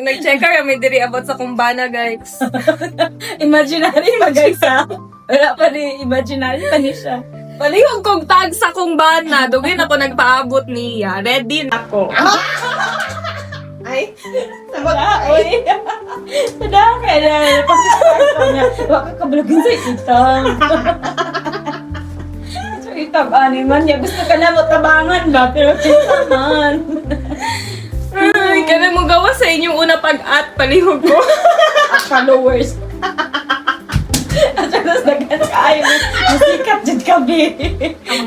nag-checker kami diri about sa kumbana, guys. Imaginary ba guys ha? Wala pa rin, imaginary pa niya siya. Palihog kong tag sa kumbana. Dugin ako nagpaabot niya. Ready na ako. Ay, sabag-ay. Sadaka ka na, napakasarap niya. Waka kabalagin sa itang. So itang man niya, gusto ka na mo tabangan ba? Pero kita man. Ay, kaya mo gawa sa inyong una pag-at. Palihog ko. At followers. At tapos nagkakayo mo, masikat dyan kami.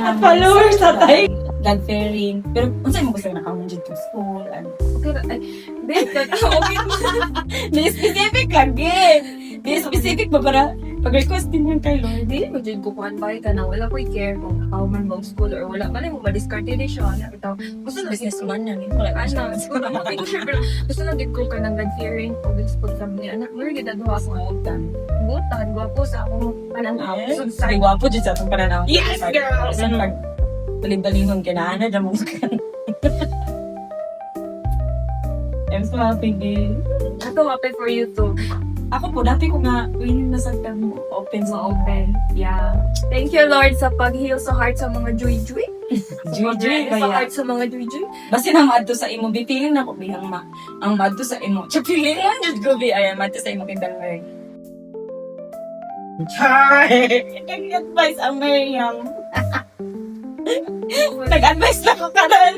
At followers sa tayo. God-fearing. Pero kung saan mo gusto na nakamon dyan to school? Okay, ay, babe, okay mo. Di specific lagi. Di specific ba para pag-request din yung kay Lord? Hindi mo dyan kukuhan ba ka na wala ko i-care kung nakaw man bang school or wala. Malay mo, ma-discard din siya. Ito, gusto na Businessman yan. ano, siguro ako sure, pero gusto lang din ko ka ng God-fearing o gusto sa mga anak. Meron ganda doon ako ng utan. Butan, gwapo sa akong pananaw. So, sa Ay, wapo dyan sa atong pananaw. Yes, girl! Saan mag balin-balingong kinaan na mo ka. I'm so happy, girl. Ako, happy for you too. Ako po, dati ko nga, winning na sa mo, open sa Open. Yeah. Thank you, Lord, sa pag-heal sa heart sa mga joy-joy. Joy-joy Sa kaya. heart sa mga joy-joy. Basta na maadto sa imo, bipiling na ko bihang ang maadto sa imo. Chapiling lang jud ko bi ay maadto sa imo kindang Mary. Hi! Nag-advise ang Miriam. Nag-advise na ko karon.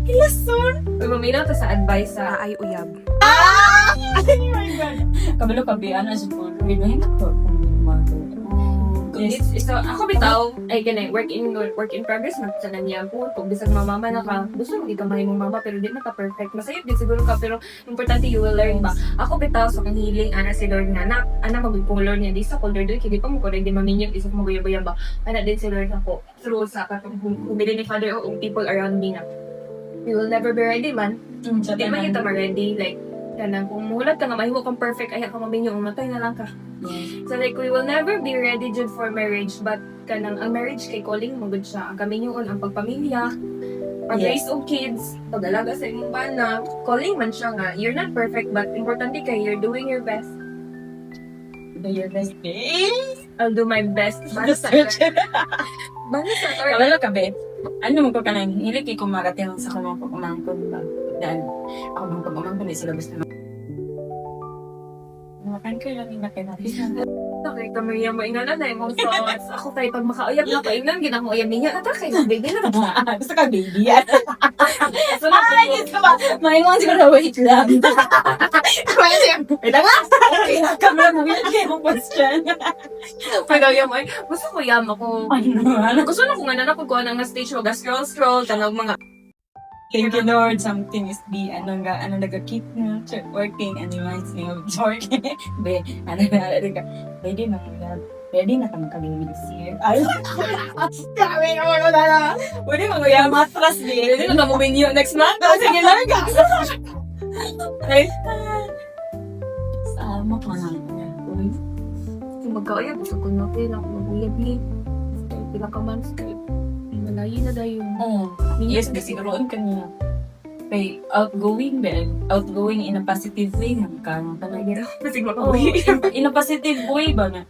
Kilason. Maminaw to sa advice sa ay uyab. Ah! Oh my God. Kabalo ka bi ana jud ko. Hindi ko So, ako bitaw, ay ganay, work in progress, magsanan niya po. Kung bisag mamama na ka, gusto mo di ka mahimong mama, pero di na ka perfect. Masayip din siguro ka, pero importante you will learn ba. Ako bitaw, so kang healing, ana si Lord nga, ana mag-color niya, di sa color doon, kaya di pa mo correct, di maminyag, isang maguyab-uyab ba. Ana din si Lord ako, through sa katong humili ni Father o people around me na. You will never be ready man. Di man kita ma-ready, like, kanang kung mulat ka nga, mahimo kang perfect, ay ka maminyong, umatay na lang ka. So like, we will never be ready jud for marriage, but kanang ang marriage kay calling mo gud siya. Ang kaminyoon, ang pagpamilya, pag-raise og kids, pag-alaga sa imong bana, calling man siya nga. You're not perfect, but importante kay you're doing your best. Do your best, babe. I'll do my best. Bana sa Bana sa Kabalo ka, babe. Ano mo ko ka nang hilig ko marating sa kamang pag-umangkon ba? Dahil ako mga pag-umangkon, sila gusto na. Makan ko lang yung nakinapin. Okay, Maria mo ingana na imong thoughts. Ako kay pag makauyab na pa ingnan ginang mo uyab niya ata kay baby na. Gusto ka, baby? Ay, So na gusto ba? Maingon siguro, wait lang. Wait lang nga. Kamera mo, yun kayo mong question. pag uyab mo, gusto ko yam ako. Ano? Gusto na ko nga na ko nga stage mo, scroll tanong mga Thank you, Lord. Something is the, nag-keep na, working, and reminds me of George. Be, ready na kami kami this year. Ay, kami na mo na. Pwede mo yung matras, be. Hindi na kamo menu next month. Sige, Lord. Ay, sama ko na. Kung magkauyab, gusto ko na ako mag-uyab ni. Pila ka man, malayo na dayo. Yes, siguro ka niya. Kay outgoing in a positive way ka talaga. Kasi Oh, makauwi. in a positive way ba na?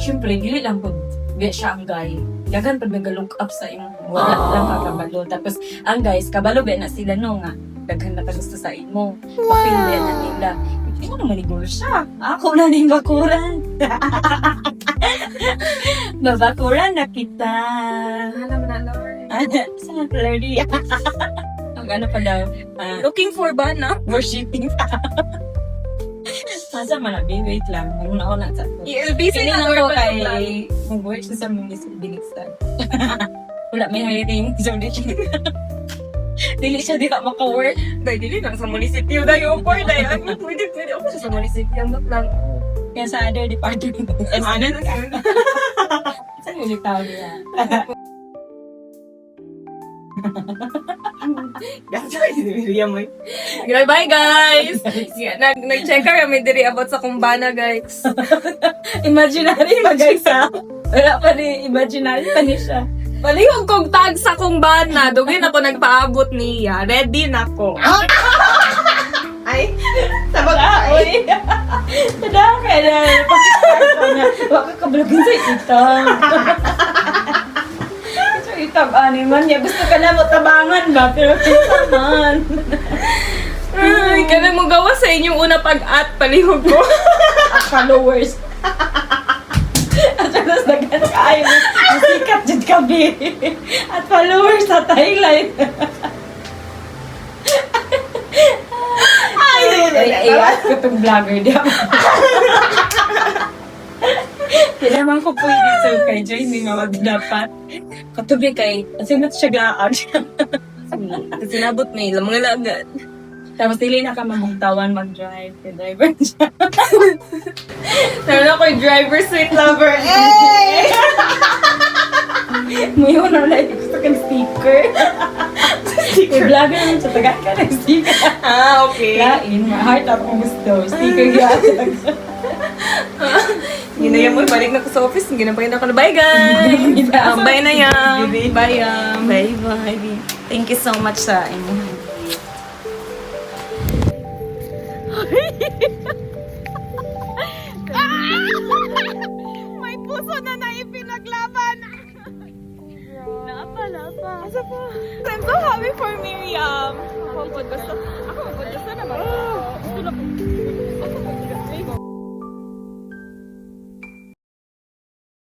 Siyempre, dili lang po siya ang guy. Dagan pag nag-look up sa imong wala lang kakabalo. Tapos, ang guys, kabalo ba na sila no nga. Daghan na gusto sa imo. Mapil ba na nila. Hindi mo naman igor siya. Ako na din bakuran. Babakuran na kita. Alam na, Lord. Sa Flirty. Ang ano pa daw, Looking for ba na? worshiping. Masa man wait lang. Muna ako na sa Busy Pili na lang ko Lord. kay mag-work sa municipal biligsan. Wala may hiring. So, dili siya di ka maka-work. Dahil dili lang sa munisipyo dayo for dayo. Pwede ako sa munisipyo lang. Kaya sa other department. Ano na Saan yung tao niya? Bye guys! Nag-checker kami diri about sa kumbana guys. Imaginary ba guys ha? Wala pa rin, imaginary pa niya siya. Palihog kong tag sa kumbana. Dugin ako nagpaabot niya. Ready na ko. Ay, Uy! Tada ka na. Pakisar ko na. Waka kablogin sa itang. Ito itang animan niya. Gusto ka na mo tabangan ba? Pero kinsa man. Ay, kami mo gawa sa inyong una pag-at palihog ko. At followers. At saka dagan kayo. Sikat dyan kami. At followers sa Thailand. Ay, ko itong vlogger di ako. Hindi naman ko pwede so kay Joy, hindi nga magdapat. Katubi kay, kasi mat siya gaan. Kasi nabot may lamang agad. Tapos dili na ka mamugtawan mag-drive. Kay driver siya. Meron ako'y driver sweet lover. Eh! Ngayon na lang, gusto kang sticker. Sticker. Vlogger naman siya, taga ka ng sticker. Ah, okay. Lain, ma-heart ako gusto. Sticker gyatag. Ginaya mo, balik na ko sa office. Ginabayin ako na. Bye, guys! Bye na yan. Bye, Bye-bye. Thank you so much sa inyo. May puso na naipinaglaban. Lapa. I'm so happy for Miriam.